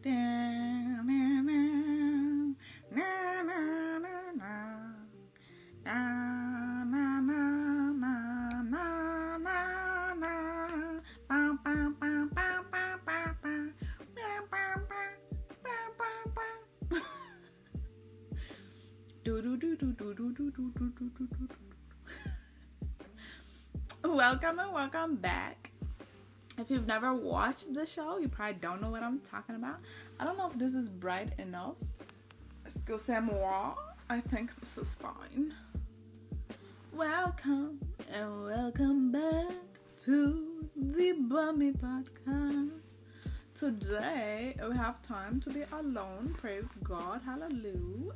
Welcome and welcome back. If you've never watched the show, you probably don't know what I'm talking about. I don't know if this is bright enough. Excusez-moi. I think this is fine. Welcome and welcome back to the Bummy Podcast. Today, we have time to be alone. Praise God. Hallelujah.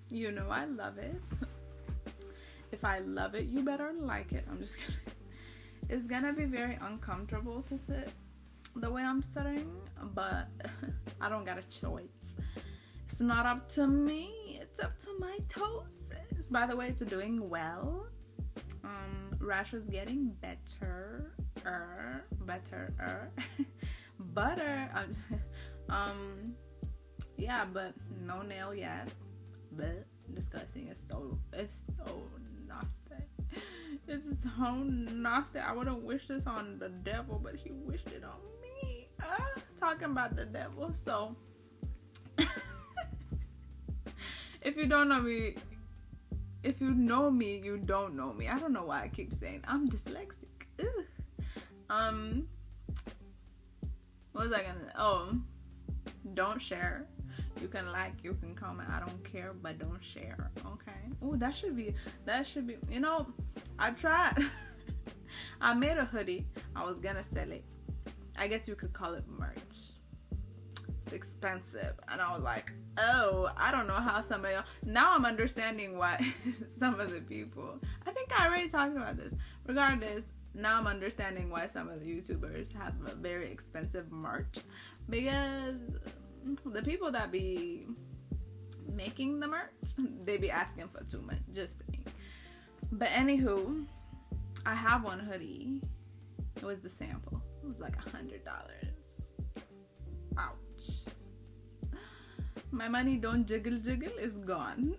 You know I love it. If I love it, you better like it. I'm just kidding. It's gonna be very uncomfortable to sit the way I'm sitting, but I don't got a choice. It's not up to me. It's up to my toes. By the way, it's doing well. Rash is getting better. Butter. Yeah, but no nail yet. But disgusting. It's so nasty. It's so nasty. I wouldn't wish this on the devil, but he wished it on me. Talking about the devil. So if you don't know me, if you know me, you don't know me. I don't know why I keep saying I'm dyslexic. What was I gonna? Don't share. You can like, you can comment. I don't care, but don't share. Okay. Oh, that should be. You know, I tried. I made a hoodie. I was gonna sell it. I guess you could call it merch. It's expensive, and I was like, oh, I don't know how some of y'all. Now I'm understanding why some of the people. I think I already talked about this. Regardless, now I'm understanding why some of the YouTubers have a very expensive merch, because the people that be making the merch, they be asking for too much. Just saying. But anywho, I have one hoodie. It was the sample. It was like $100. Ouch. My money don't jiggle. It's gone.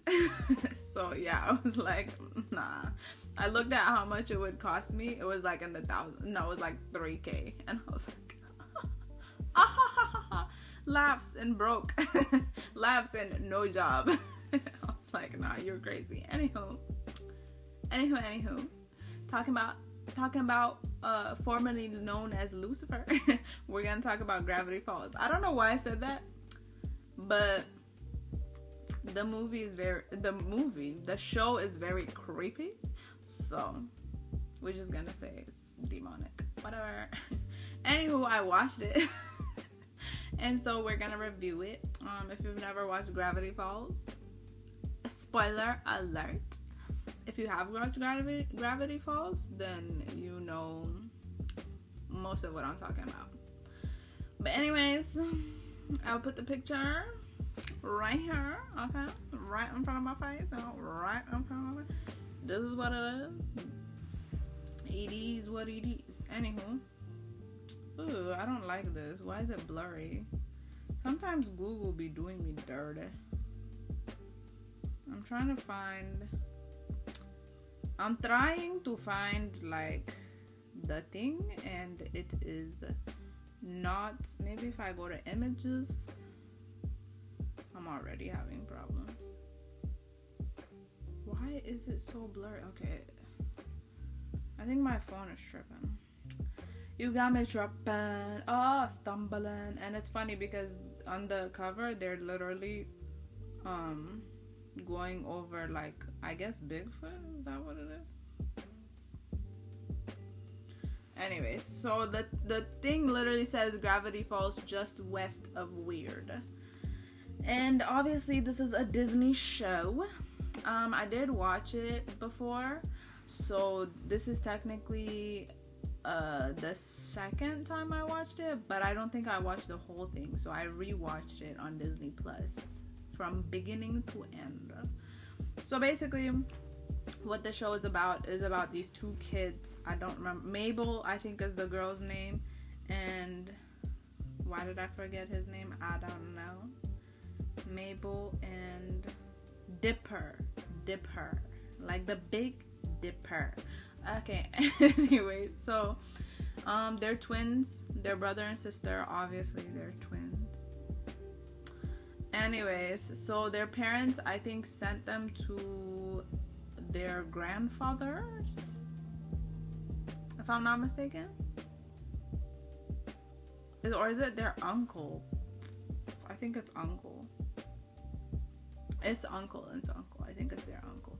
So yeah, I was like, nah. I looked at how much it would cost me. It was like in the thousand. No, it was like $3,000, and I was like, laughs and broke. Laughs and no job. I was like, nah, you're crazy. Anywho. Talking about formerly known as Lucifer. We're gonna talk about Gravity Falls. I don't know why I said that, but the show is very creepy. So we're just gonna say it's demonic. Whatever. Anywho, I watched it. And so we're gonna review it. If you've never watched Gravity Falls, spoiler alert. If you have watched Gravity Falls, then you know most of what I'm talking about. But anyways, I'll put the picture right here, okay? Right in front of my face. Right in front of my face. This is what it is. It is what it is. Anywho. Ooh, I don't like this. Why is it blurry? Sometimes Google be doing me dirty. I'm trying to find like the thing, and it is not. Maybe if I go to images, I'm already having problems. Why is it so blurry? Okay, I think my phone is tripping. You got me tripping. Stumbling. And it's funny because on the cover, they're literally going over, like, I guess Bigfoot? Is that what it is? Anyways, so the thing literally says Gravity Falls just west of Weird. And obviously this is a Disney show. I did watch it before. So this is technically the second time I watched it, but I don't think I watched the whole thing, so I rewatched it on Disney Plus from beginning to end. So basically what the show is about these two kids. I don't remember. Mabel, I think, is the girl's name, and Why did I forget his name? I don't know. Mabel and Dipper. Dipper. Like the Big Dipper. Okay. Anyways, so they're twins. They're brother and sister. Obviously, they're twins. Anyways, so their parents, I think, sent them to their grandfathers, if I'm not mistaken. Or is it their uncle? I think it's uncle. It's uncle. I think it's their uncle.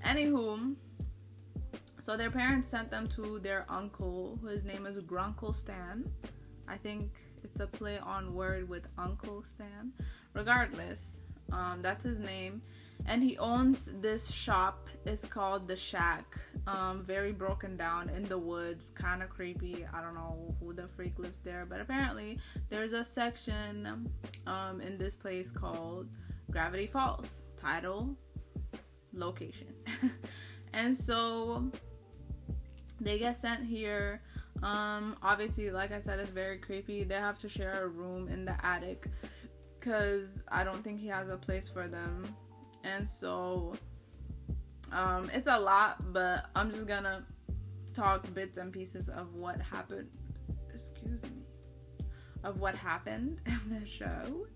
Anywho, so their parents sent them to their uncle, whose name is Grunkle Stan. I think it's a play on word with Uncle Stan. Regardless, that's his name. And he owns this shop. It's called The Shack. Very broken down in the woods. Kind of creepy. I don't know who the freak lives there. But apparently, there's a section in this place called Gravity Falls. Title, location. And so they get sent here. Obviously, like I said, it's very creepy. They have to share a room in the attic because I don't think he has a place for them. And so it's a lot, but I'm just gonna talk bits and pieces of what happened. Excuse me. Of what happened in the show.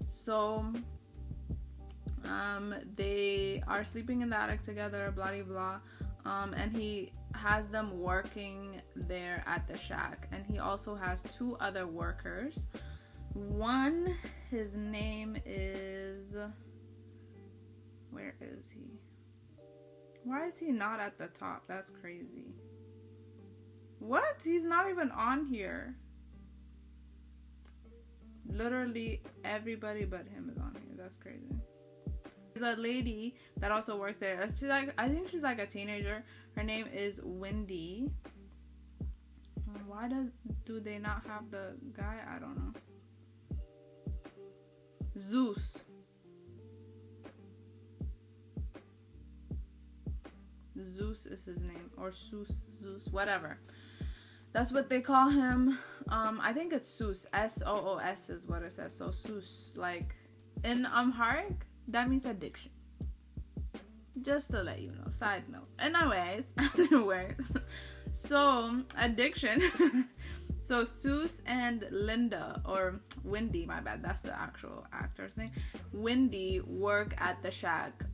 So they are sleeping in the attic together, blah blah blah. And he has them working there at the shack, and he also has two other workers. One, his name is, where is he? Why is he not at the top? That's crazy. What? He's not even on here. Literally everybody but him is on here. That's crazy. There's a lady that also works there. She's like, I think she's like a teenager. Her name is Wendy. Why do they not have the guy? I don't know. Zeus. Zeus is his name, or Zeus, whatever. That's what they call him. I think it's Zeus. S-O-O-S is what it says. So Zeus, like in Amharic, that means addiction. Just to let you know. Side note. Anyways. So addiction. So Zeus and Linda, or Wendy, my bad. That's the actual actor's name. Wendy work at the shack.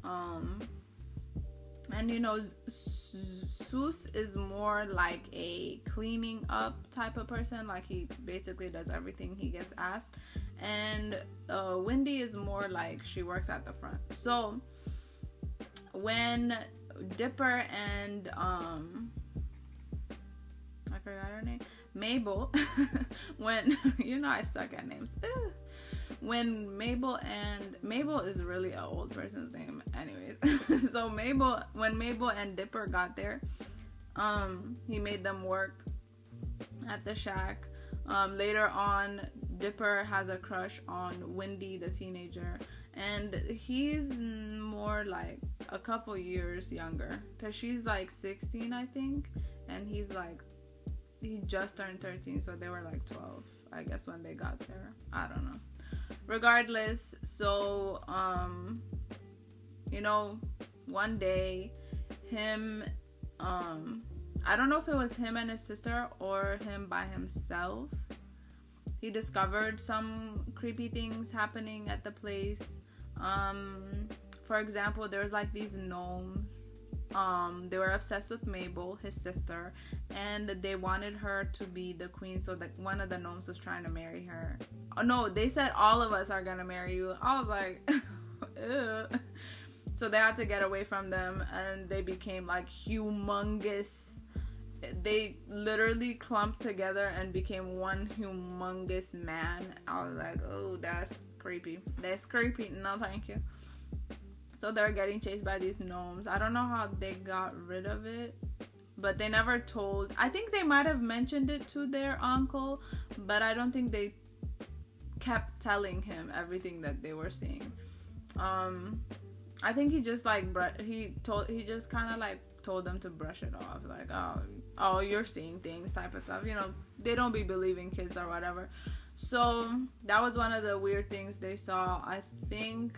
And you know, Zeus is more like a cleaning up type of person. Like he basically does everything he gets asked. And Wendy is more like she works at the front. So when Dipper and I forgot her name, Mabel, when you know I suck at names. When Mabel is really an old person's name, anyways. So when Mabel and Dipper got there, he made them work at the shack. Later on, Dipper has a crush on Wendy, the teenager, and he's more like a couple years younger, because she's like 16, I think, and he just turned 13, so they were like 12, I guess, when they got there. I don't know. Regardless, so you know, one day him, I don't know if it was him and his sister or him by himself, he discovered some creepy things happening at the place. For example, there's like these gnomes. They were obsessed with Mabel, his sister, and they wanted her to be the queen, so that one of the gnomes was trying to marry her. Oh no, they said all of us are gonna marry you. I was like, ew. So they had to get away from them, and they became like humongous. They literally clumped together and became one humongous man. I was like, oh, that's creepy. That's creepy. No, thank you. So they're getting chased by these gnomes. I don't know how they got rid of it, but they never told. I think they might have mentioned it to their uncle, but I don't think they kept telling him everything that they were seeing. I think he just like he just kind of like told them to brush it off, like, oh, you're seeing things type of stuff. You know, they don't be believing kids or whatever. So that was one of the weird things they saw. I think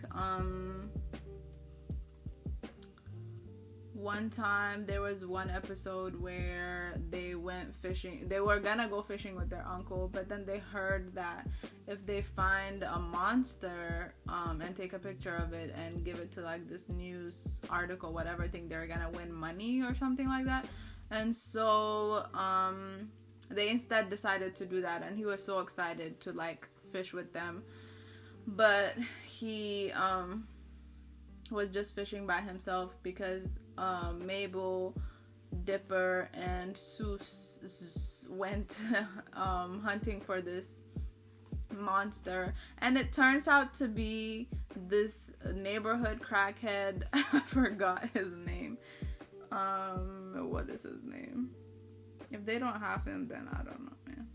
one time there was one episode where they went fishing. They were gonna go fishing with their uncle, but then they heard that if they find a monster and take a picture of it and give it to like this news article, whatever, thing, they're gonna win money or something like that. And so they instead decided to do that, and he was so excited to like fish with them, but he was just fishing by himself because Mabel, Dipper, and Seuss went hunting for this monster, and it turns out to be this neighborhood crackhead. I forgot his name. What is his name? If they don't have him, then I don't know, man.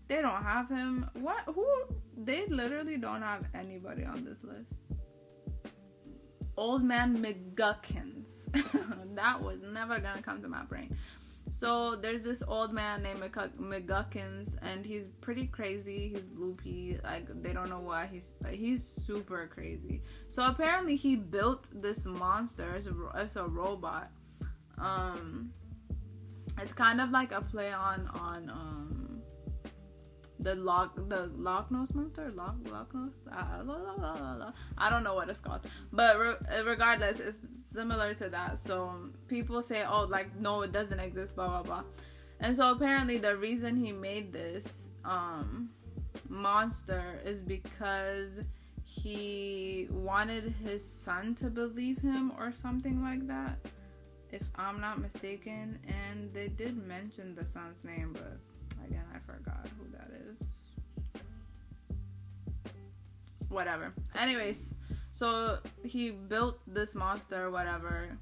They don't have him. What? Who? They literally don't have anybody on this list. Old Man McGuckins. That was never gonna come to my brain. So there's this old man named McGuckins, and he's pretty crazy. He's loopy. Like, they don't know why. He's super crazy. So apparently he built this monster. It's a robot. It's kind of like a play on the Loch Ness monster. Loch Ness. I don't know what it's called, but regardless, it's similar to that. So people say, oh, like, no, it doesn't exist, blah blah blah. And so apparently the reason he made this monster is because he wanted his son to believe him or something like that, if I'm not mistaken. And they did mention the son's name, but again, I forgot who that is. Whatever. Anyways, so he built this monster, whatever,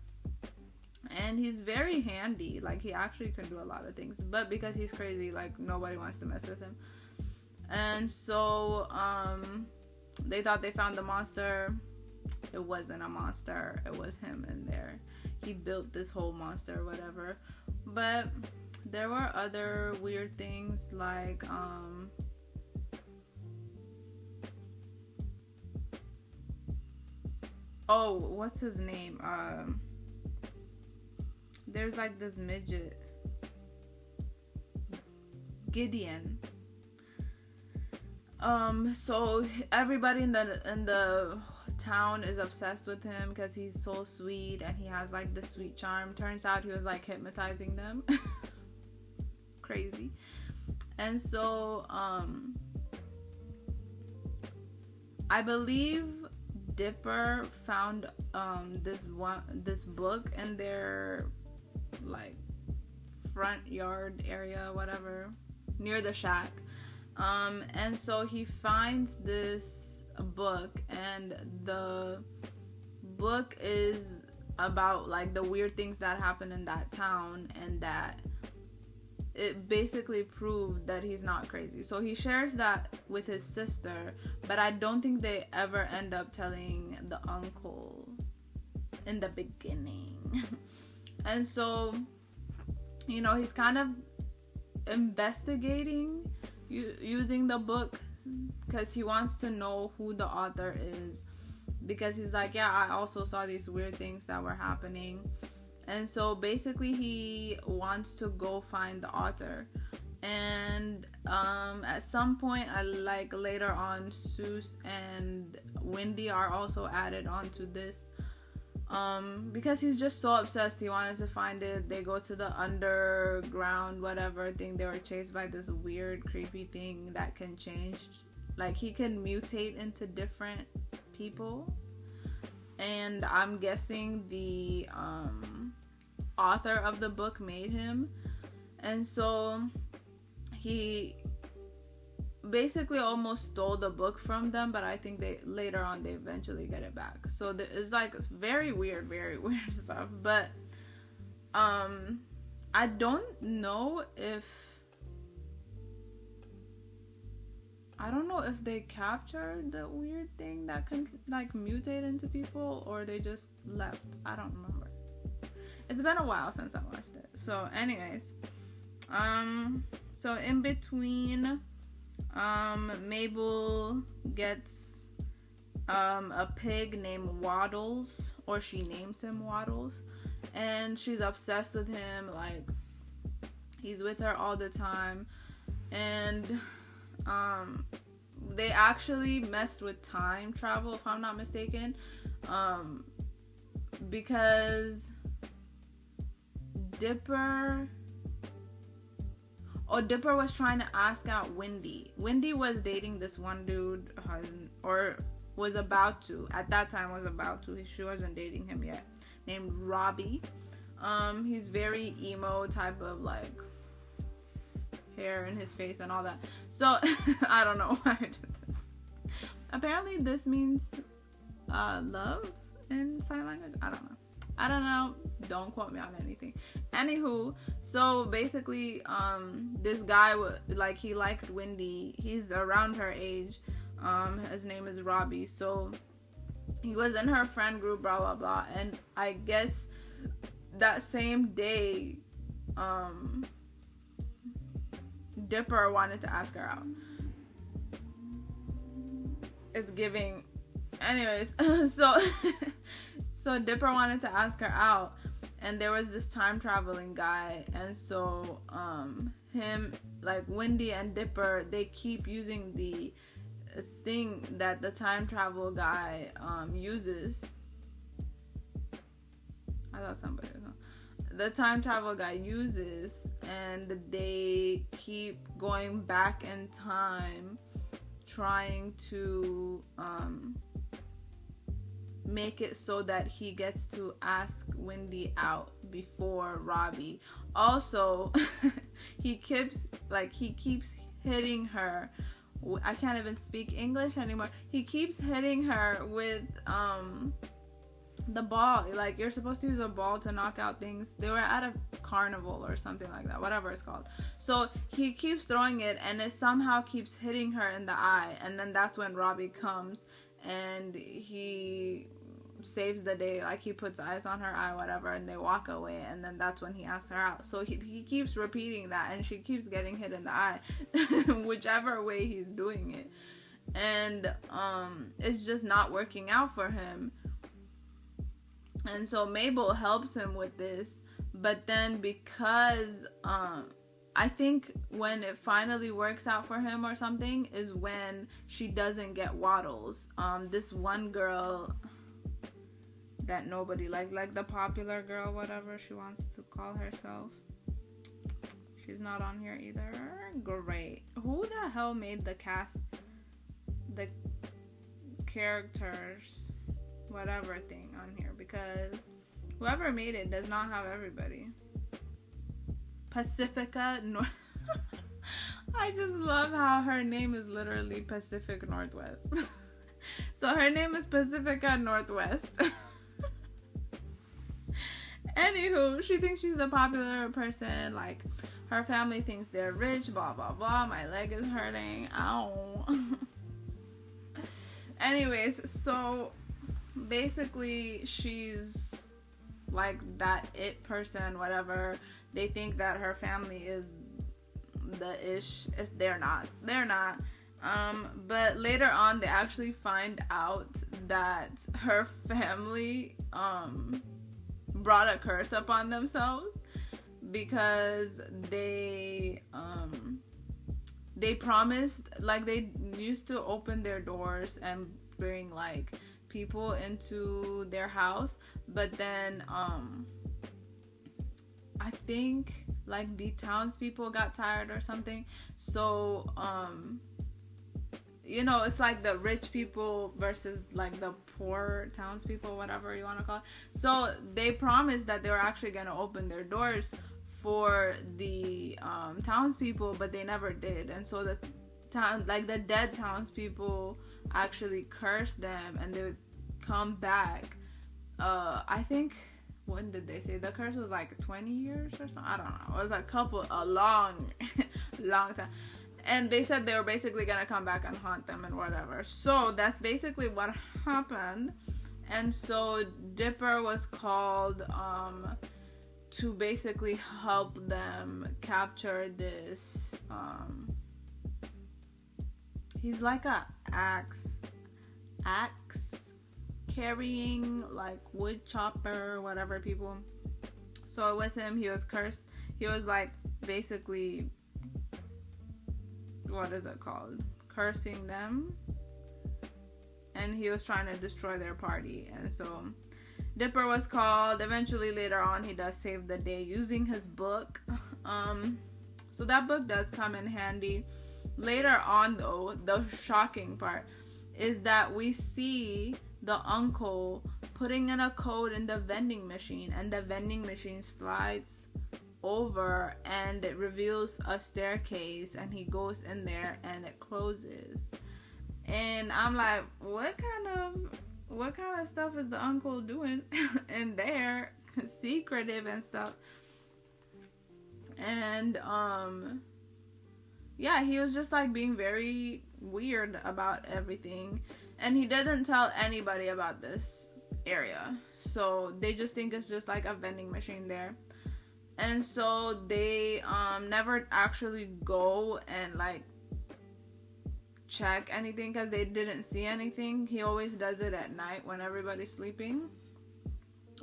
and he's very handy. Like, he actually can do a lot of things, but because he's crazy, like, nobody wants to mess with him. And so they thought they found the monster. It wasn't a monster. It was him in there. He built this whole monster, whatever. But there were other weird things, like oh, what's his name? There's like this midget, Gideon. So everybody in the town is obsessed with him because he's so sweet and he has like the sweet charm. Turns out he was like hypnotizing them. Crazy. And so I believe Dipper found this book in their like front yard area, whatever, near the shack. And so he finds this book, and the book is about like the weird things that happen in that town, and that it basically proved that he's not crazy. So he shares that with his sister, but I don't think they ever end up telling the uncle in the beginning. And so, you know, he's kind of investigating using the book because he wants to know who the author is, because he's like, yeah, I also saw these weird things that were happening. And so basically he wants to go find the author. And at some point, like later on, Seuss and Wendy are also added onto this, because he's just so obsessed. He wanted to find it. They go to the underground whatever thing. They were chased by this weird creepy thing that can change, like, he can mutate into different people. And I'm guessing the author of the book made him. And so he basically almost stole the book from them, but I think they later on they eventually get it back. So it's like very weird stuff. But I don't know if they captured the weird thing that can like mutate into people, or they just left. I don't remember. It's been a while since I watched it. So anyways, so in between Mabel gets a pig named Waddles, or she names him Waddles, and she's obsessed with him. Like, he's with her all the time, and they actually messed with time travel, if I'm not mistaken, because Dipper was trying to ask out Wendy. Wendy was dating this one dude, or was about to, at that time was about to, she wasn't dating him yet, named Robbie. He's very emo type of, like, hair in his face and all that. So, I don't know why I did this. Apparently this means love in sign language. I don't know. Don't quote me on anything. Anywho, so basically, this guy he liked Wendy. He's around her age. His name is Robbie. So he was in her friend group, blah blah blah. And I guess that same day, Dipper wanted to ask her out. It's giving. Anyways, so Dipper wanted to ask her out, and there was this time traveling guy, and so Wendy and Dipper, they keep using the thing that the time travel guy uses. I thought somebody was on. The time travel guy uses, and they keep going back in time, trying to make it so that he gets to ask Wendy out before Robbie. Also, he keeps hitting her. I can't even speak English anymore. He keeps hitting her with the ball. Like, you're supposed to use a ball to knock out things. They were at a carnival or something like that, whatever it's called. So he keeps throwing it, and it somehow keeps hitting her in the eye, and then that's when Robbie comes and he saves the day. Like, he puts ice on her eye, whatever, and they walk away, and then that's when he asks her out. So he keeps repeating that, and she keeps getting hit in the eye whichever way he's doing it, and it's just not working out for him. And so Mabel helps him with this, but then because I think when it finally works out for him or something is when she doesn't get Waddles. This one girl that nobody like the popular girl, whatever she wants to call herself. She's not on here either. Great. Who the hell made the cast, the characters, whatever thing on here? Because whoever made it does not have everybody. Pacifica North. I just love how her name is literally Pacific Northwest. So her name is Pacifica Northwest. Anywho, she thinks she's the popular person. Like, her family thinks they're rich, blah blah blah. My leg is hurting. Ow. Anyways, so basically she's like that it person, whatever. They think that her family is the ish. They're not. But later on, they actually find out that her family brought a curse upon themselves because they promised, like, they used to open their doors and bring like people into their house, but then I think like the townspeople got tired or something. So you know, it's like the rich people versus like the poor townspeople, whatever you want to call it. So they promised that they were actually going to open their doors for the townspeople, but they never did. And so the dead townspeople actually cursed them, and they would come back. I think, when did they say the curse was like 20 years or something? I don't know. It was a long time. And they said they were basically gonna come back and haunt them and whatever. So that's basically what happened. And so Dipper was called to basically help them capture this he's like a axe carrying, like, wood chopper, whatever, people. So it was him. He was cursed. He was like basically, what is it called, cursing them, and he was trying to destroy their party. And so Dipper was called. Eventually later on he does save the day using his book. So that book does come in handy. Later on, though, the shocking part is that we see the uncle putting in a code in the vending machine, and the vending machine slides over and it reveals a staircase, and he goes in there and it closes. And I'm like, what kind of stuff is the uncle doing in there? Secretive and stuff. And yeah, he was just like being very weird about everything, and he didn't tell anybody about this area, so they just think it's just like a vending machine there. And so they never actually go and like check anything because they didn't see anything. He always does it at night when everybody's sleeping.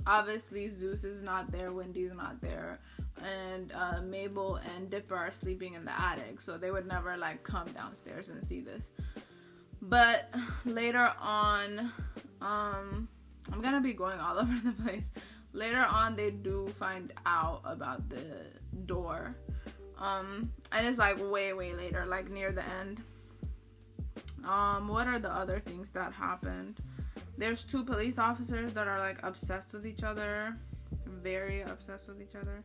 Obviously Zeus is not there, Wendy's not there, and Mabel and Dipper are sleeping in the attic, so they would never like come downstairs and see this. But later on, I'm gonna be going all over the place. Later on they do find out about the door, and it's like way later, like near the end. What are the other things that happened? There's 2 police officers that are like obsessed with each other, very obsessed with each other.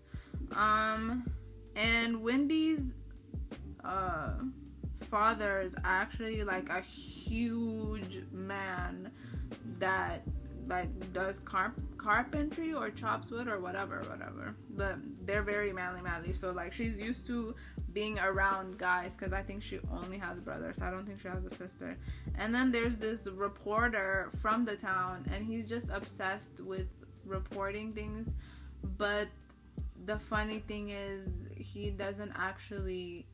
And Wendy's father is actually like a huge man that like does carpentry or chops wood or whatever. But they're very manly. So like she's used to being around guys, because I think she only has brothers. I don't think she has a sister. And then there's this reporter from the town, and he's just obsessed with reporting things. But the funny thing is, he doesn't actually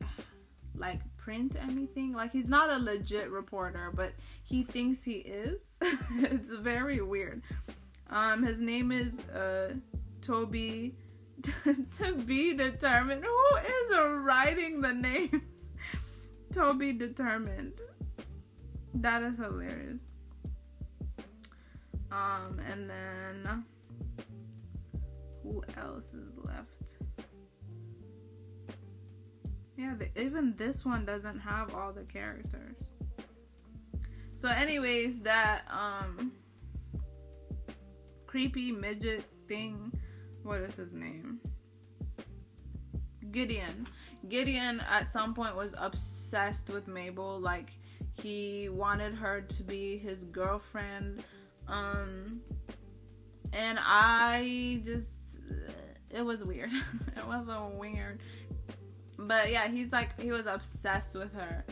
like print anything. Like, he's not a legit reporter, but he thinks he is. It's very weird. His name is Toby. To be determined. Who is writing the names? Toby Determined. That is hilarious. And then who else is left? Yeah, even this one doesn't have all the characters. So anyways, that creepy midget thing, what is his name? Gideon at some point was obsessed with Mabel. Like, he wanted her to be his girlfriend. And I just, it was weird. It was so weird. But yeah, he was obsessed with her.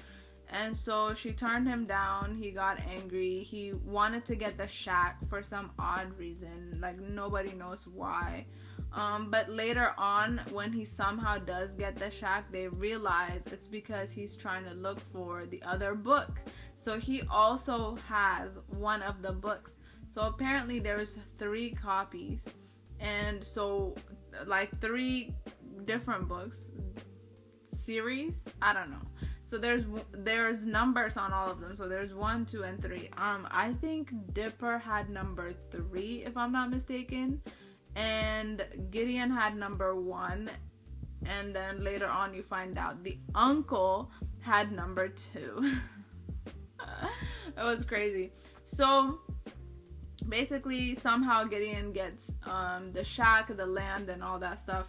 And so she turned him down. He got angry. He wanted to get the shack for some odd reason. Like, nobody knows why. But later on, when he somehow does get the shack, they realize it's because he's trying to look for the other book. So he also has one of the books. So apparently there's 3 copies. And so, like, 3 different books. Series? I don't know. So there's numbers on all of them. So there's 1, 2, and 3. I think Dipper had number 3, if I'm not mistaken. And Gideon had number 1. And then later on you find out the uncle had number 2. It was crazy. So basically, somehow Gideon gets the shack, the land, and all that stuff.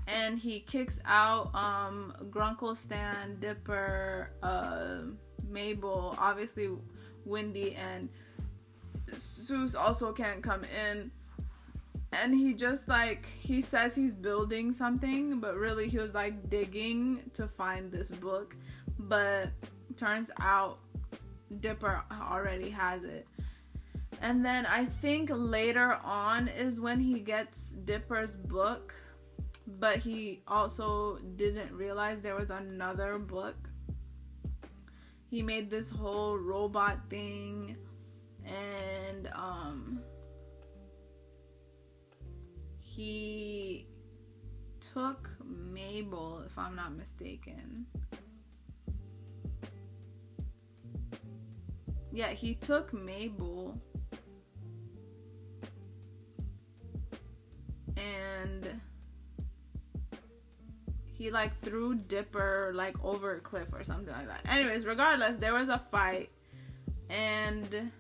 And he kicks out Grunkle, Stan, Dipper, Mabel, obviously Wendy, and Zeus also can't come in. And he just, like, he says he's building something, but really he was like digging to find this book. But turns out Dipper already has it. And then I think later on is when he gets Dipper's book. But he also didn't realize there was another book. he made this whole robot thing, and he took Mabel, if I'm not mistaken. Yeah, he took Mabel and he like threw Dipper like over a cliff or something like that. Anyways, regardless, there was a fight, and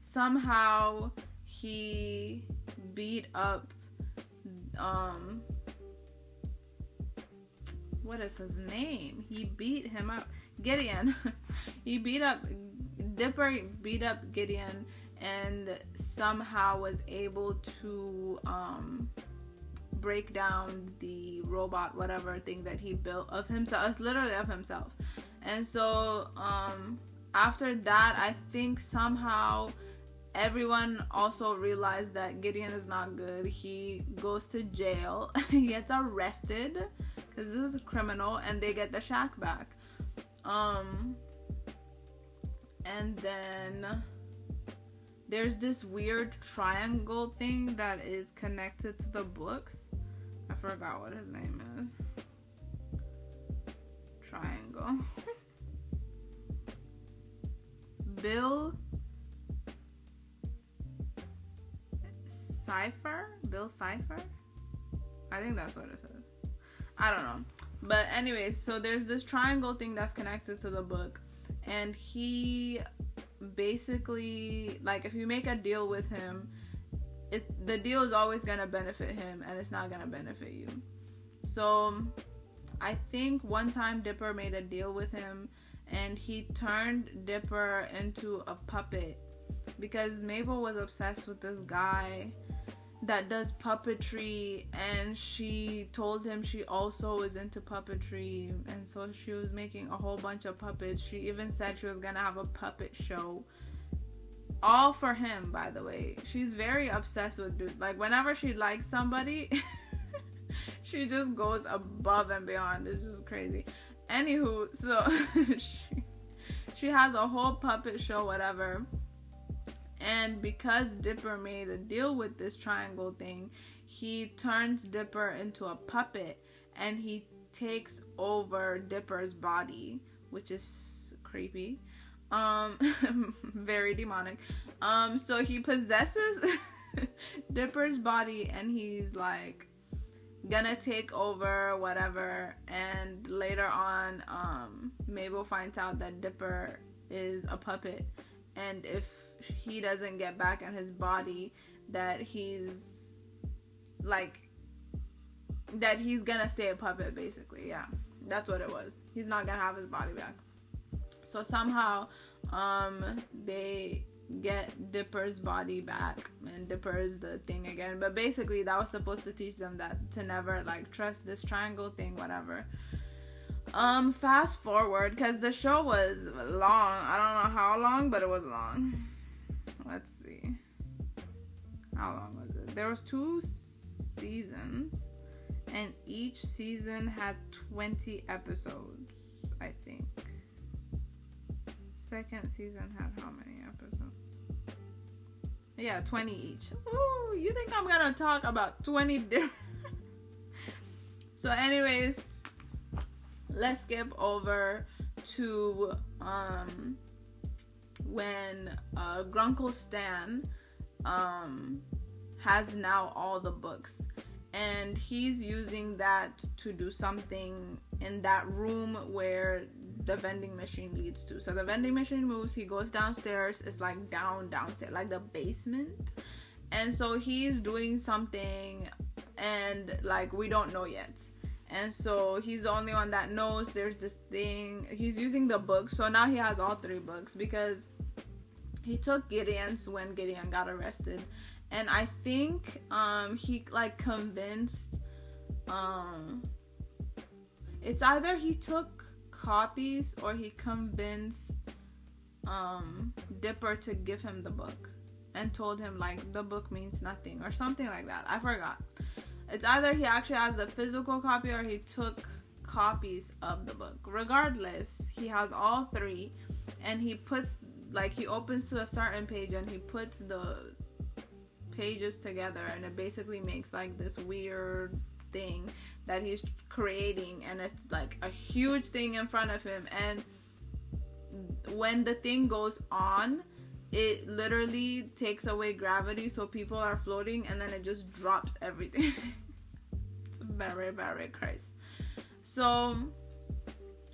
somehow he beat up what is his name? He beat him up. Gideon. Dipper beat up Gideon and somehow was able to break down the robot, whatever thing that he built of himself. It's literally of himself. And so after that, I think somehow everyone also realized that Gideon is not good. He goes to jail. He gets arrested because this is a criminal, and they get the shack back. And then there's this weird triangle thing that is connected to the books. I forgot what his name is. Triangle. Bill Cipher? I think that's what it says. I don't know. But anyways, so there's this triangle thing that's connected to the book. And he basically, like, if you make a deal with him, the deal is always going to benefit him and it's not going to benefit you. So I think one time Dipper made a deal with him and he turned Dipper into a puppet because Mabel was obsessed with this guy that does puppetry, and she told him she also is into puppetry, and so she was making a whole bunch of puppets. She even said she was gonna have a puppet show, all for him, by the way. She's very obsessed with dude. Like, whenever she likes somebody, she just goes above and beyond. It's just crazy. Anywho, so she has a whole puppet show, whatever. And because Dipper made a deal with this triangle thing, he turns Dipper into a puppet and he takes over Dipper's body, which is creepy. Very demonic. So he possesses Dipper's body and he's like gonna take over whatever, and later on Mabel finds out that Dipper is a puppet, and if he doesn't get back in his body, that he's gonna stay a puppet, basically. Yeah, that's what it was. He's not gonna have his body back. So somehow they get Dipper's body back, and Dipper is the thing again. But basically that was supposed to teach them that to never like trust this triangle thing, whatever. Fast forward, because the show was long. I don't know how long, but it was long. Let's see. How long was it? There was 2 seasons, and each season had 20 episodes, I think. Second season had how many episodes? Yeah, 20 each. Ooh, you think I'm gonna talk about 20 different... So anyways, let's skip over to when Grunkle Stan has now all the books, and he's using that to do something in that room where the vending machine leads to. So the vending machine moves, he goes downstairs. It's like downstairs, like the basement, and so he's doing something, and like we don't know yet. And so he's the only one that knows there's this thing. He's using the books. So now he has all 3 books because he took Gideon's when Gideon got arrested. And I think he like convinced, it's either he took copies or he convinced Dipper to give him the book and told him like the book means nothing or something like that. I forgot. It's either he actually has the physical copy or he took copies of the book. Regardless, he has all three, and he puts, like, he opens to a certain page and he puts the pages together, and it basically makes like this weird thing that he's creating, and it's like a huge thing in front of him, and when the thing goes on, it literally takes away gravity, so people are floating, and then it just drops everything. It's very, very crazy. So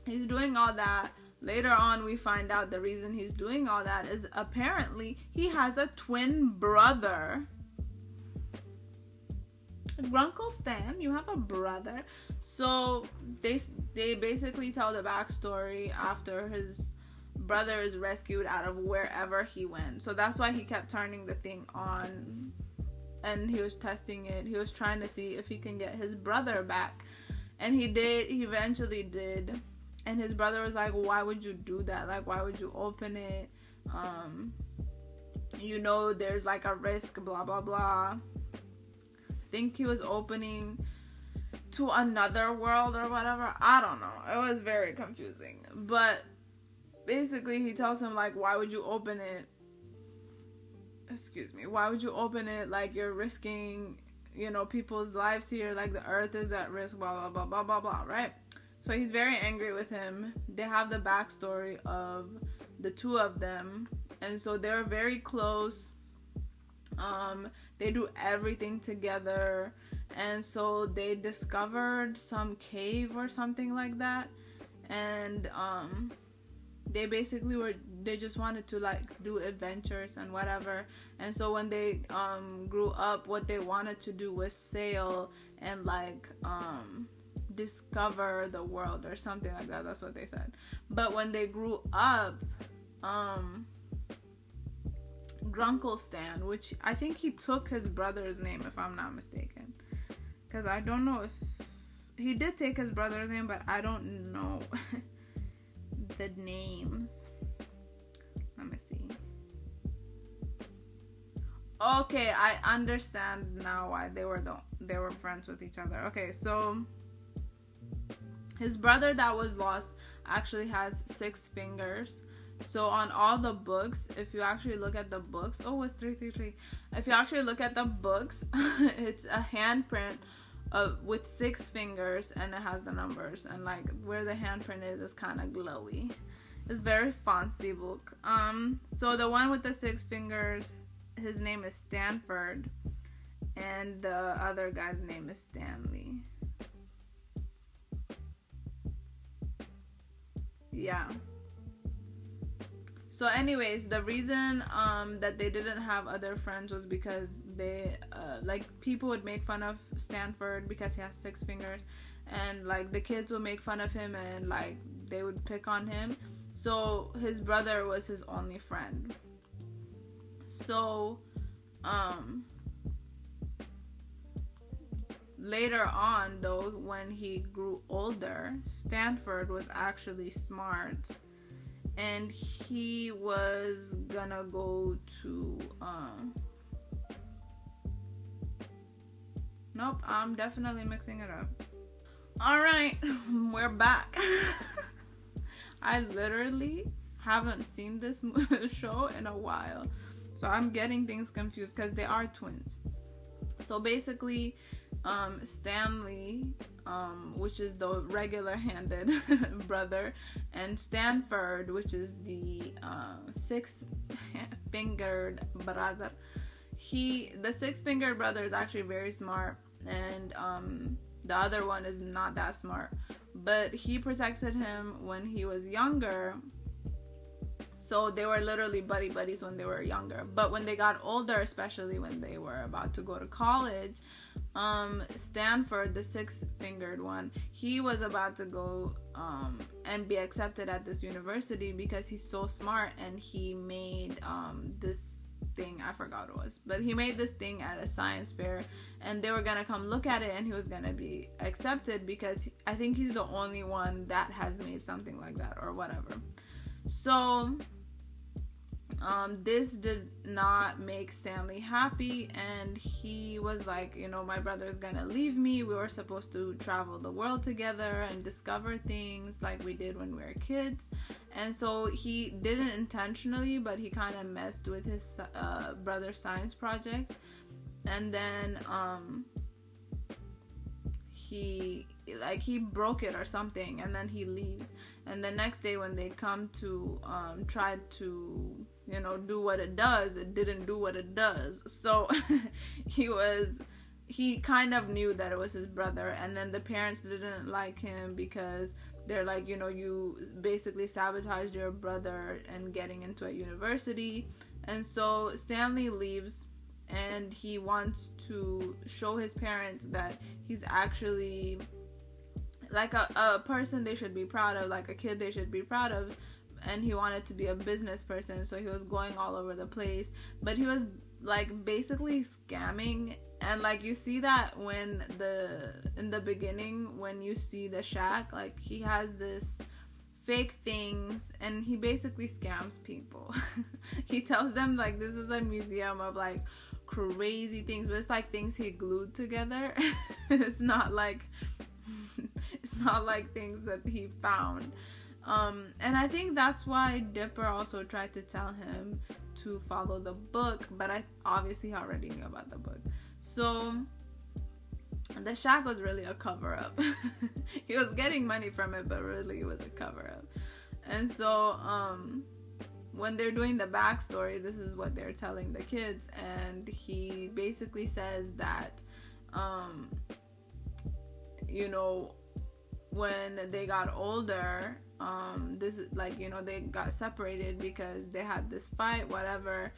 he's doing all that. Later on, we find out the reason he's doing all that is apparently he has a twin brother. Grunkle Stan, you have a brother. So they basically tell the backstory after his brother is rescued out of wherever he went. So that's why he kept turning the thing on, and he was testing it. He was trying to see if he can get his brother back, and he did. He eventually did. And his brother was like, why would you do that? Like, why would you open it? You know, there's like a risk, blah, blah, blah. I think he was opening to another world or whatever. I don't know. It was very confusing. But basically, he tells him, like, why would you open it? Excuse me. Why would you open it? Like, you're risking, you know, people's lives here. Like, the earth is at risk, blah, blah, blah, blah, blah, blah, right? So he's very angry with him. They have the backstory of the two of them. And so they're very close. They do everything together. And so they discovered some cave or something like that. And they basically they just wanted to like do adventures and whatever. And so when they grew up, what they wanted to do was sail and like discover the world or something like that. That's what they said. But when they grew up, Grunkle Stan, which I think he took his brother's name, if I'm not mistaken, because I don't know if he did take his brother's name, but I don't know the names. Let me see. Okay, I understand now why they were friends with each other. Okay, so his brother that was lost actually has 6 fingers. So on all the books, if you actually look at the books, it's 333. If you actually look at the books, it's a handprint with 6 fingers, and it has the numbers, and like where the handprint is kind of glowy. It's very fancy book. So the one with the 6 fingers, his name is Stanford, and the other guy's name is Stanley. Yeah. So anyways, the reason that they didn't have other friends was because they like people would make fun of Stanford because he has 6 fingers, and like the kids would make fun of him, and like they would pick on him. So his brother was his only friend. So later on though, when he grew older, Stanford was actually smart. And he was gonna go to, nope, I'm definitely mixing it up. Alright, we're back. I literally haven't seen this show in a while. So I'm getting things confused because they are twins. So basically, Stanley, which is the regular-handed brother, and Stanford, which is the 6-fingered brother. The 6-fingered brother is actually very smart, and the other one is not that smart. But he protected him when he was younger. So they were literally buddies when they were younger. But when they got older, especially when they were about to go to college, Stanford, the 6-fingered one, he was about to go and be accepted at this university because he's so smart, and he made this thing, I forgot what it was, but he made this thing at a science fair, and they were gonna come look at it, and he was gonna be accepted because I think he's the only one that has made something like that or whatever. So This did not make Stanley happy, and he was like, my brother is gonna leave me. We were supposed to travel the world together and discover things like we did when we were kids. And so he didn't intentionally, but he kind of messed with his brother's science project. And then he broke it or something, and then he leaves. And the next day when they come to try to do what it does, it didn't do what it does. So he kind of knew that it was his brother. And then the parents didn't like him because they're like, you basically sabotaged your brother and getting into a university. And so Stanley leaves, and he wants to show his parents that he's actually like a person they should be proud of, like a kid they should be proud of. And he wanted to be a business person, so he was going all over the place, but he was like basically scamming. And like you see that when in the beginning when you see the shack, like he has this fake things and he basically scams people. He tells them like this is a museum of like crazy things, but it's like things he glued together. It's not like things that he found. And I think that's why Dipper also tried to tell him to follow the book, but I obviously already knew about the book. So the shack was really a cover-up. He was getting money from it, but really it was a cover-up. And so when they're doing the backstory, this is what they're telling the kids, and he basically says that when they got older, this is like, they got separated because they had this fight, whatever.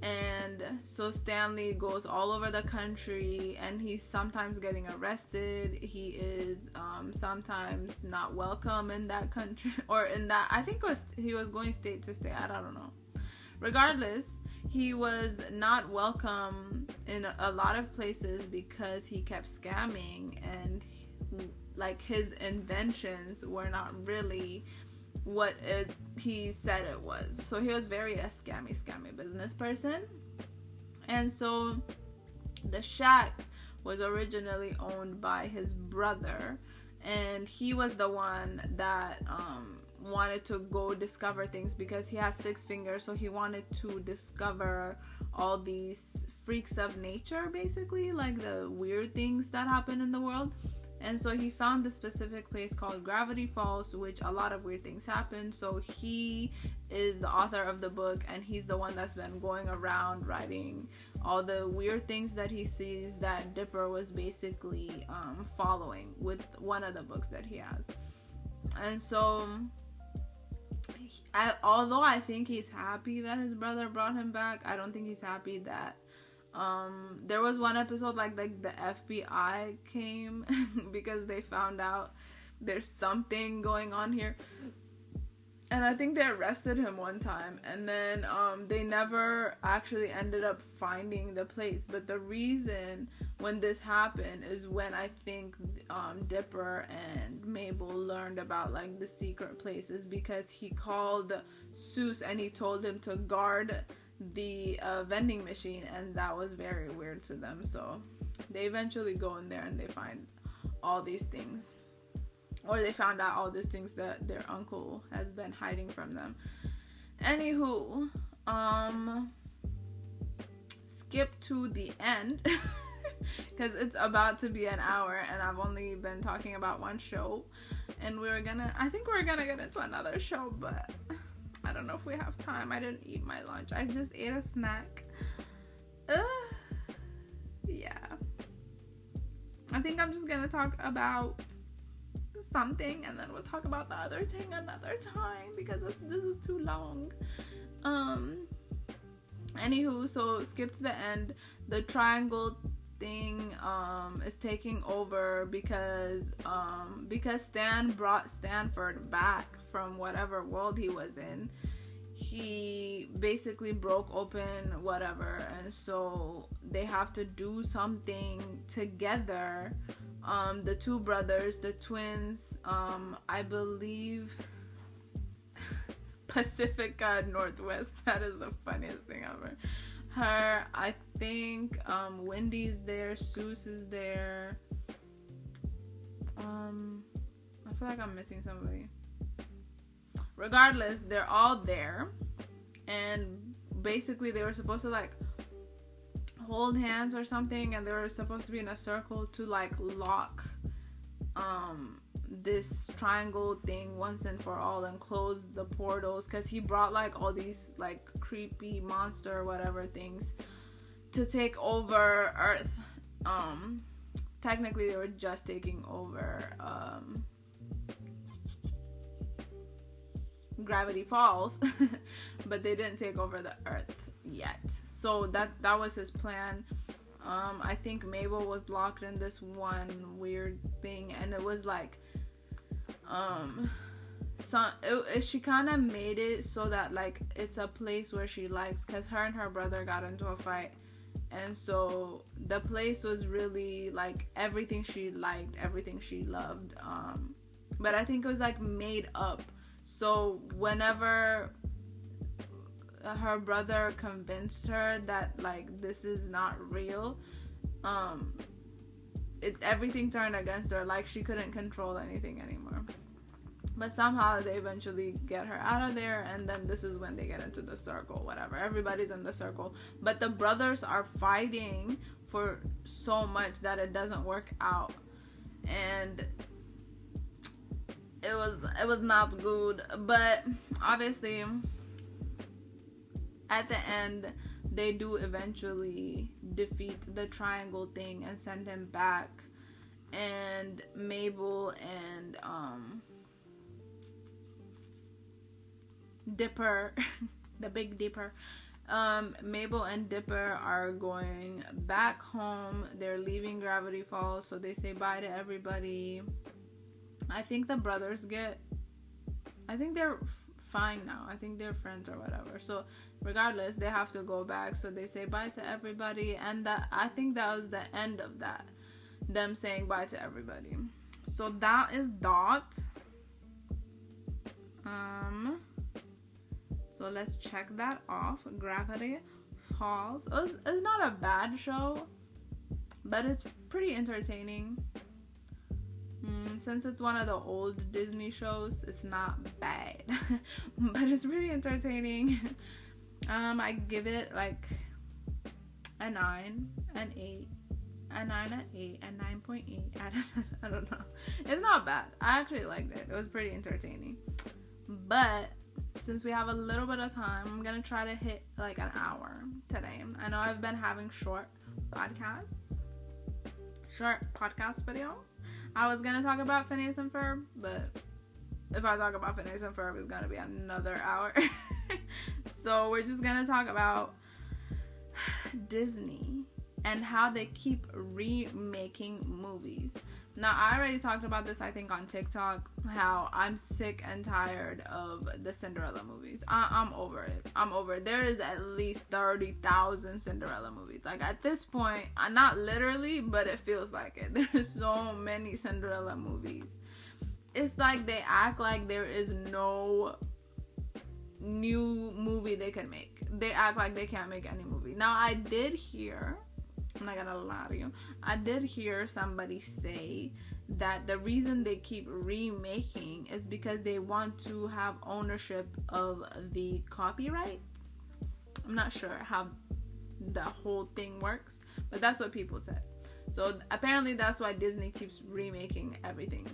And so Stanley goes all over the country, and he's sometimes getting arrested. He is sometimes not welcome in that country, or in that, I think he was going state to state, I don't know. Regardless, he was not welcome in a lot of places because he kept scamming, and like his inventions were not really what he said it was. So he was very a scammy business person. And so the shack was originally owned by his brother, and he was the one that wanted to go discover things because he has 6 fingers. So he wanted to discover all these freaks of nature, basically, like the weird things that happen in the world. And so he found this specific place called Gravity Falls, which a lot of weird things happen. So he is the author of the book, and he's the one that's been going around writing all the weird things that he sees that Dipper was basically following with one of the books that he has. And so although I think he's happy that his brother brought him back, I don't think he's happy that there was one episode like the FBI came because they found out there's something going on here, and I think they arrested him one time, and then they never actually ended up finding the place. But the reason when this happened is when I think Dipper and Mabel learned about like the secret places, because he called Seuss and he told him to guard the vending machine, and that was very weird to them. So they eventually go in there and they find all these things, or they found out all these things that their uncle has been hiding from them. Anywho, skip to the end because it's about to be an hour and I've only been talking about one show, and I think we're gonna get into another show, but I don't know if we have time. I didn't eat my lunch. I just ate a snack. Yeah. I think I'm just gonna talk about something, and then we'll talk about the other thing another time because this is too long. Anywho, so skip to the end. The triangle thing is taking over because Stan brought Stanford back from whatever world he was in. He basically broke open whatever, and so they have to do something together. The two brothers, the twins, I believe Pacifica Northwest. That is the funniest thing ever. Her, I think, Wendy's there, Seuss is there. I feel like I'm missing somebody. Regardless, they're all there, and basically they were supposed to like hold hands or something, and they were supposed to be in a circle to like lock this triangle thing once and for all and close the portals, because he brought like all these like creepy monster or whatever things to take over Earth. Technically they were just taking over Gravity Falls, but they didn't take over the Earth yet. So that was his plan. I think Mabel was locked in this one weird thing, and it was like she kind of made it so that like it's a place where she likes, because her and her brother got into a fight, and so the place was really like everything she liked, everything she loved, but I think it was like made up. So whenever her brother convinced her that like this is not real, everything turned against her. Like she couldn't control anything anymore. But somehow they eventually get her out of there, and then this is when they get into the circle, whatever. Everybody's in the circle, but the brothers are fighting for so much that it doesn't work out, and it was not good. But obviously at the end they do eventually defeat the triangle thing and send him back, and Mabel and Dipper the Big Dipper, Mabel and Dipper are going back home. They're leaving Gravity Falls, so they say bye to everybody. I think the brothers I think they're fine now. I think they're friends or whatever. So regardless, they have to go back. So they say bye to everybody, and I think that was the end of that. Them saying bye to everybody. So that is Dot. So let's check that off. Gravity Falls. It's not a bad show, but it's pretty entertaining. Since it's one of the old Disney shows, it's not bad, but it's pretty entertaining. I give it like a 9, an 8, a 9, an 8, a 9.8. I don't know. It's not bad. I actually liked it. It was pretty entertaining. But since we have a little bit of time, I'm gonna try to hit like an hour today. I know I've been having short podcast videos. I was gonna talk about Phineas and Ferb, but if I talk about Phineas and Ferb, it's gonna be another hour. So we're just gonna talk about Disney and how they keep remaking movies. Now, I already talked about this, I think, on TikTok, how I'm sick and tired of the Cinderella movies. I'm over it. There is at least 30,000 Cinderella movies. Like, at this point, not literally, but it feels like it. There's so many Cinderella movies. It's like they act like there is no new movie they can make. They act like they can't make any movie. Now, I did hear... I'm not gonna lie to you. I did hear somebody say that the reason they keep remaking is because they want to have ownership of the copyrights. I'm not sure how the whole thing works, but that's what people said. So apparently that's why Disney keeps remaking everything,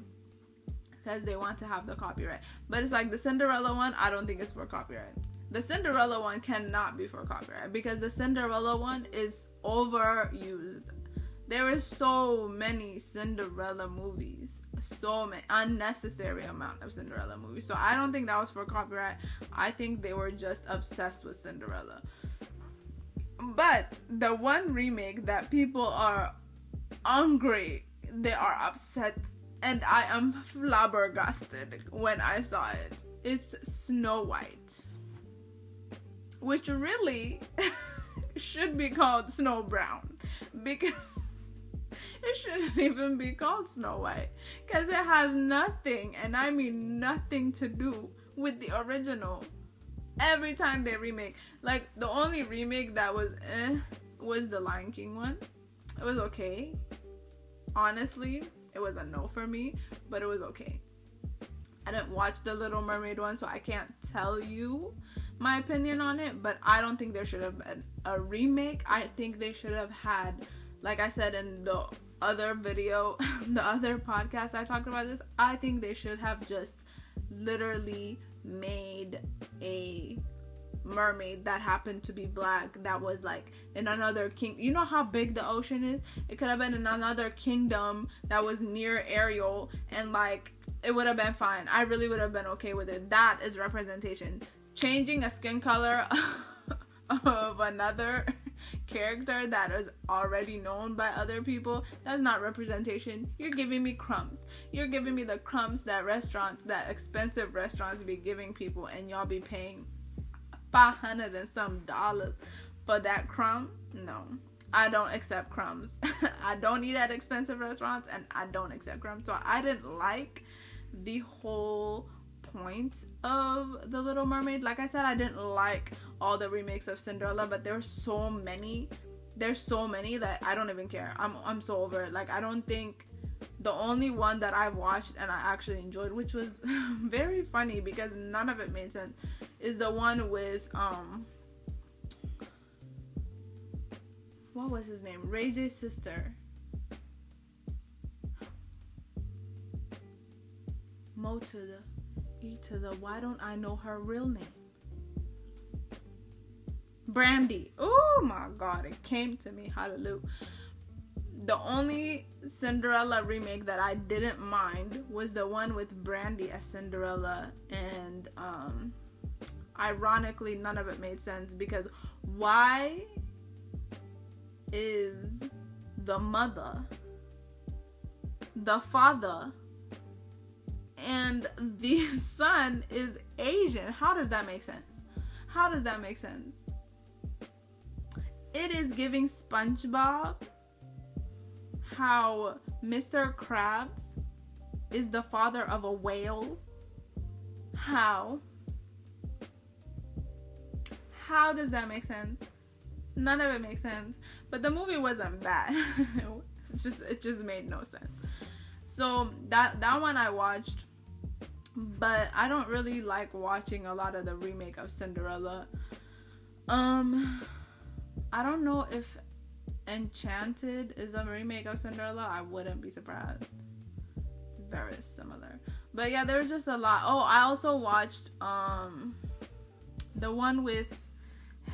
because they want to have the copyright. But it's like the Cinderella one, I don't think it's for copyright. The Cinderella one cannot be for copyright, because the Cinderella one is overused. There is so many Cinderella movies, so many unnecessary amount of Cinderella movies. So I don't think that was for copyright. I think they were just obsessed with Cinderella. But the one remake that people are angry, they are upset, and I am flabbergasted when I saw it, is Snow White, which really should be called Snow Brown, because it shouldn't even be called Snow White, because it has nothing, and I mean nothing, to do with the original. Every time they remake, like the only remake that was was the Lion King one. It was okay. Honestly, it was a no for me, but it was okay. I didn't watch the Little Mermaid one, so I can't tell you my opinion on it, but I don't think there should have been a remake. I think they should have had, like I said in the other video, the other podcast I talked about this, I think they should have just literally made a mermaid that happened to be black, that was like in another king. You know how big the ocean is? It could have been in another kingdom that was near Ariel, and like it would have been fine. I really would have been okay with it. That is representation. Changing a skin color of another character that is already known by other people, that's not representation. You're giving me crumbs. You're giving me the crumbs that restaurants, that expensive restaurants be giving people, and y'all be paying $500 and some dollars for that crumb. No, I don't accept crumbs. I don't eat at expensive restaurants, and I don't accept crumbs. So I didn't like the whole point of The Little Mermaid. Like I said, I didn't like all the remakes of Cinderella, but there's so many that I don't even care. I'm so over it. Like, I don't think, the only one that I've watched and I actually enjoyed, which was very funny because none of it made sense, is the one with what was his name? Ray J's sister. Mo to the E to the, why don't I know her real name? Brandy. Oh my god, it came to me. Hallelujah. The only Cinderella remake that I didn't mind was the one with Brandy as Cinderella, and ironically none of it made sense, because why is the mother, the father, and the son is Asian? How does that make sense? How does that make sense? It is giving SpongeBob, how Mr. Krabs is the father of a whale. How does that make sense? None of it makes sense. But the movie wasn't bad. It just made no sense. So that one I watched, but I don't really like watching a lot of the remake of Cinderella. I don't know if Enchanted is a remake of Cinderella. I wouldn't be surprised. It's very similar. But yeah, there's just a lot. Oh, I also watched the one with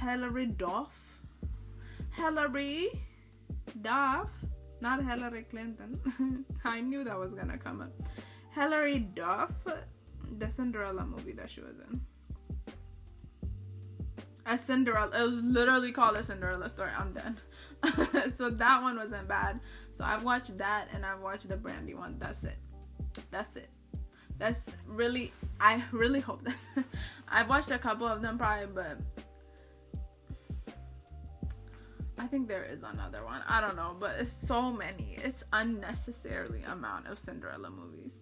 Hilary Duff. Hilary Duff, not Hillary Clinton. I knew that was gonna come up. Hilary Duff, the Cinderella movie that she was in. A Cinderella. It was literally called A Cinderella Story. I'm done. So that one wasn't bad. So I've watched that, and I've watched the Brandy one. That's it. That's really, I really hope that's it. I've watched a couple of them probably, but I think there is another one. I don't know, but it's so many. It's unnecessarily amount of Cinderella movies.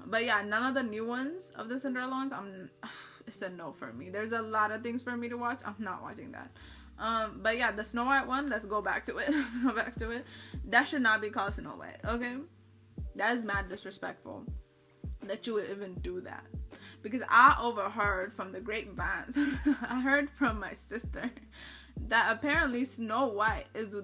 But yeah, none of the new ones of the Cinderella ones, it's a no for me. There's a lot of things for me to watch. I'm not watching that. But yeah, the Snow White one, let's go back to it. That should not be called Snow White, okay? That is mad disrespectful that you would even do that. Because I overheard from the grapevines, I heard from my sister, that apparently Snow White is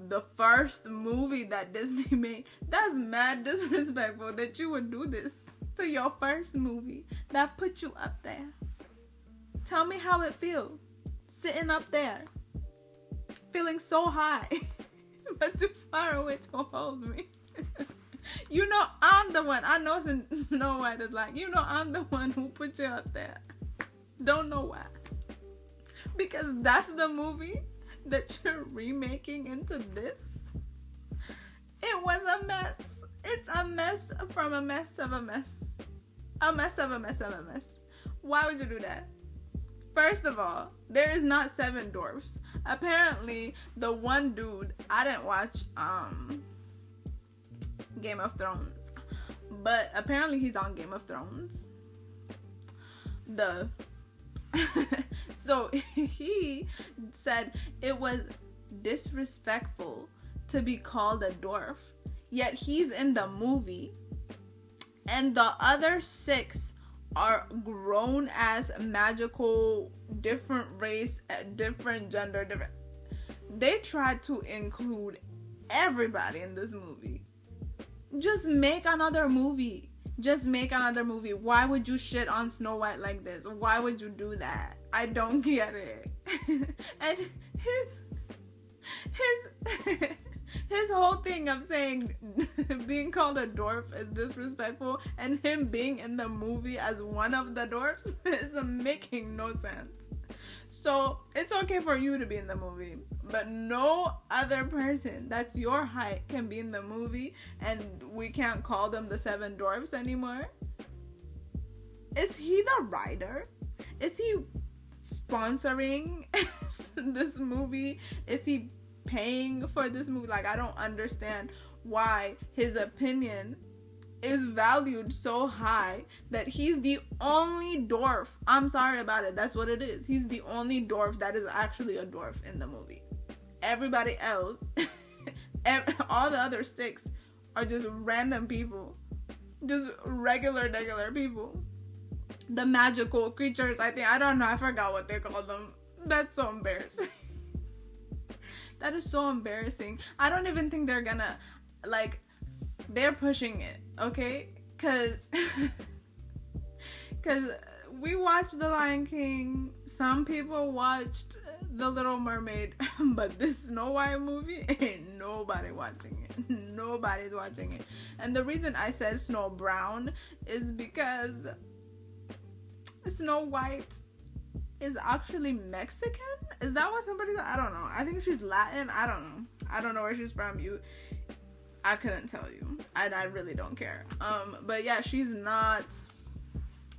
the first movie that Disney made. That's mad disrespectful that you would do this to your first movie that put you up there. Tell me how it feels, sitting up there, feeling so high, but too far away to hold me. You know I'm the one. I know Snow White is like, you know I'm the one who put you up there. Don't know why. Because that's the movie that you're remaking into this. It was a mess. It's a mess from a mess of a mess. A mess of a mess of a mess. Why would you do that? First of all, there is not 7 dwarfs. Apparently, the one dude, I didn't watch Game of Thrones, but apparently he's on Game of Thrones. The So he said it was disrespectful to be called a dwarf, yet he's in the movie, and the other 6 are grown as magical, different race, different gender, different. They tried to include everybody in this movie. Just make another movie. Just make another movie. Why would you shit on Snow White like this? Why would you do that? I don't get it. And his whole thing of saying being called a dwarf is disrespectful, and him being in the movie as one of the dwarfs is making no sense. So it's okay for you to be in the movie, but no other person that's your height can be in the movie, and we can't call them the 7 dwarfs anymore. Is he the writer? Is he sponsoring this movie? Is he paying for this movie? Like, I don't understand why his opinion is valued so high that he's the only dwarf. I'm sorry about it. That's what it is. He's the only dwarf that is actually a dwarf in the movie. Everybody else, all the other 6 are just random people. Just regular people. The magical creatures, I don't know. I forgot what they call them. That's so embarrassing. That is so embarrassing. I don't even think they're gonna, like, they're pushing it, okay? Because we watched The Lion King. Some people watched The Little Mermaid. But this Snow White movie, ain't nobody watching it. Nobody's watching it. And the reason I said Snow Brown is because Snow White is actually Mexican? Is that what somebody said? I don't know. I think she's Latin. I don't know. I don't know where she's from. I couldn't tell you. I really don't care. But yeah, she's not.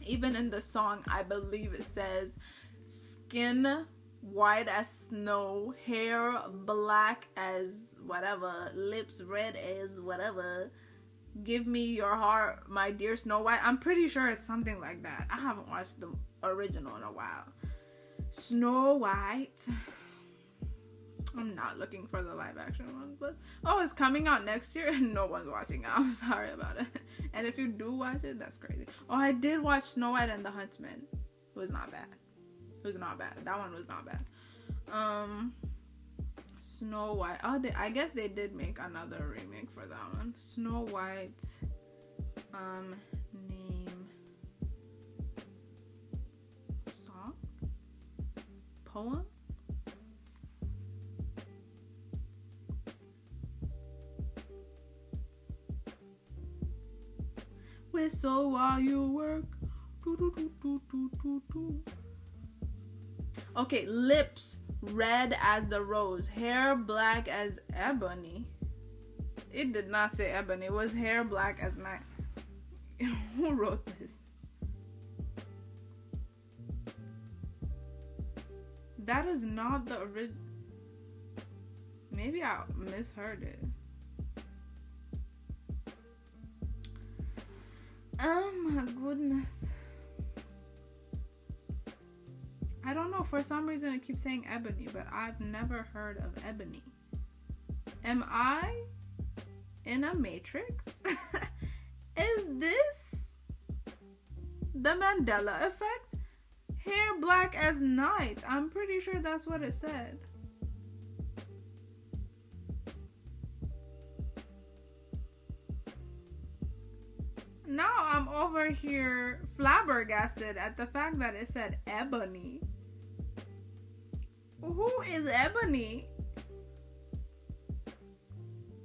Even in the song, I believe it says skin white as snow, hair black as whatever, lips red as whatever. Give me your heart, my dear Snow White. I'm pretty sure it's something like that. I haven't watched the original in a while. Snow White. I'm not looking for the live action one, but it's coming out next year and no one's watching it. I'm sorry about it. And if you do watch it, that's crazy. I did watch Snow White and the Huntsman. It was not bad. That one was not bad. Snow White. I guess they did make another remake for that one. Snow White. Name. Song. Poem. Whistle while you work. Do, do, do, do, do, do, do. Okay, lips red as the rose, hair black as ebony. It did not say ebony. It was hair black as night. Who wrote this? That is not the original. Maybe I misheard it. Oh my goodness. I don't know. For some reason it keeps saying ebony, but I've never heard of ebony. Am I in a matrix? Is this the Mandela effect? Hair black as night. I'm pretty sure that's what it said. Now I'm over here flabbergasted at the fact that it said ebony. Who is Ebony?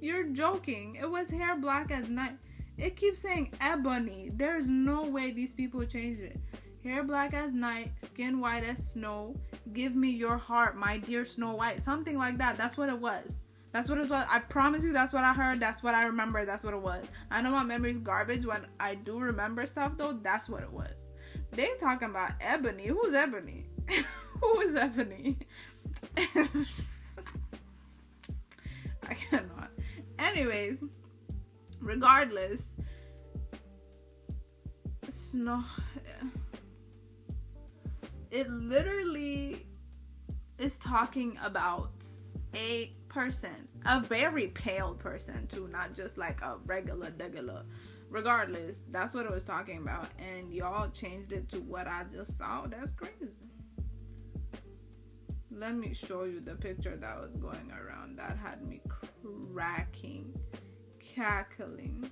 You're joking. It was hair black as night. It keeps saying ebony. There's no way these people changed it. Hair black as night, skin white as snow. Give me your heart, my dear Snow White. Something like that. That's what it was. That's what it was. I promise you that's what I heard. That's what I remember. That's what it was. I know my memory's garbage. When I do remember stuff though, that's what it was. They talking about Ebony. Who's Ebony? Who is Ebony? I cannot. Anyways, regardless, it literally is talking about a person, a very pale person too, not just like a regular. Regardless, that's what it was talking about, and y'all changed it to what I just saw. That's crazy. Let me show you the picture that was going around that had me cracking, cackling.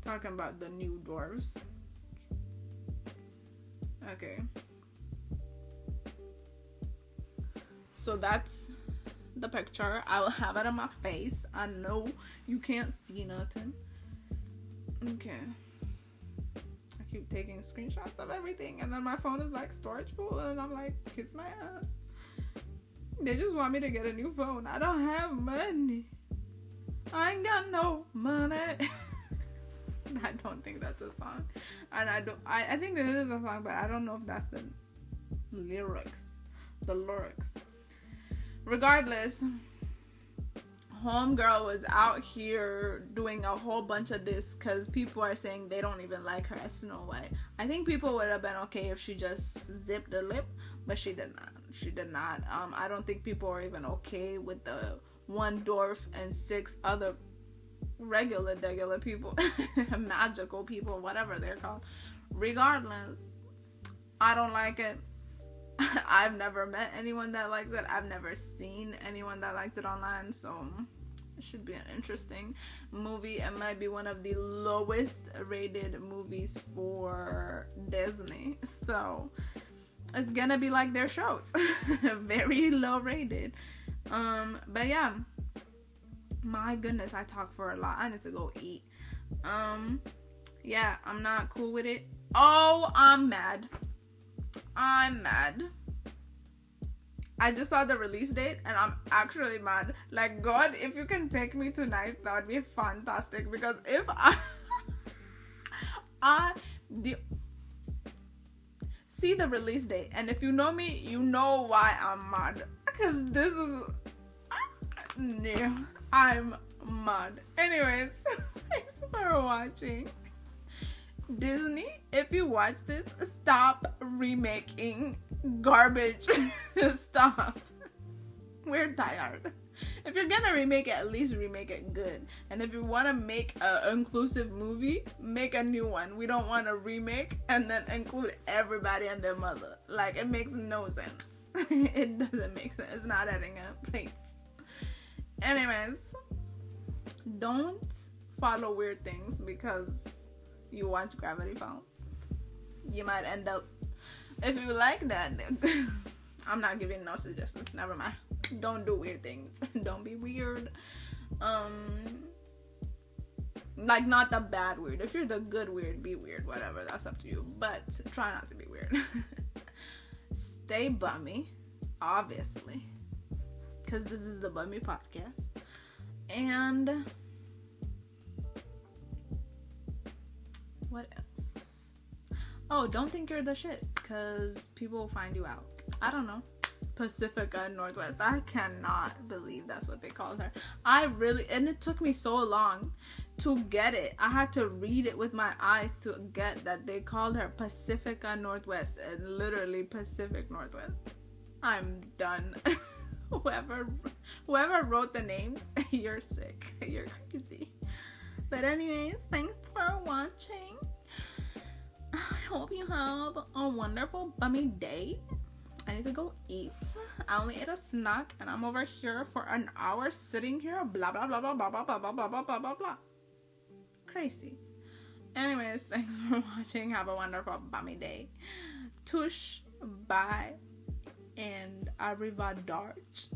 Talking about the new dwarves. Okay. So that's the picture. I will have it on my face. I know you can't see nothing. Okay. I keep taking screenshots of everything, and then my phone is like storage full, and I'm like, kiss my ass. They just want me to get a new phone. I don't have money. I ain't got no money. I don't think that's a song. And I think that it is a song, but I don't know if that's the lyrics. Regardless, homegirl was out here doing a whole bunch of this because people are saying they don't even like her as Snow White. I think people would have been okay if she just zipped her lip, but she did not. I don't think people are even okay with the one dwarf and 6 other regular people, magical people, whatever they're called. Regardless, I don't like it. I've never met anyone that likes it. I've never seen anyone that likes it online, so it should be an interesting movie. It might be one of the lowest rated movies for Disney, so it's gonna be like their shows. Very low rated. But yeah, my goodness, I talk for a lot. I need to go eat. Yeah, I'm not cool with it. Oh, I'm mad. I just saw the release date and I'm actually mad. Like, God, if you can take me tonight, that would be fantastic. Because if see the release date, and if you know me, you know why I'm mad. Because this is I'm mad. Anyways, thanks for watching. Disney, if you watch this, stop remaking garbage. Stop. We're tired. If you're gonna remake it, at least remake it good. And if you want to make an inclusive movie, make a new one. We don't want to remake and then include everybody and their mother. Like, it makes no sense. It doesn't make sense. It's not adding up, please. Anyways, don't follow weird things because you watch Gravity Falls. You might end up, if you like that, I'm not giving no suggestions, never mind. Don't do weird things. Don't be weird. Like, not the bad weird. If you're the good weird, be weird, whatever, that's up to you, but try not to be weird. Stay bummy, obviously, because this is the Bummy Podcast. And what else? Oh, don't think you're the shit, because people will find you out. I don't know. Pacifica Northwest. I cannot believe that's what they called her. And it took me so long to get it. I had to read it with my eyes to get that they called her Pacifica Northwest, and literally Pacific Northwest. I'm done. Whoever wrote the names, you're sick. You're crazy. But anyways, thanks for watching. I hope you have a wonderful bummy day. I need to go eat. I only ate a snack and I'm over here for an hour sitting here, blah blah blah blah blah blah blah blah blah blah blah blah blah. Crazy. Anyways, thanks for watching. Have a wonderful bummy day. Tush, bye, and arrivederci.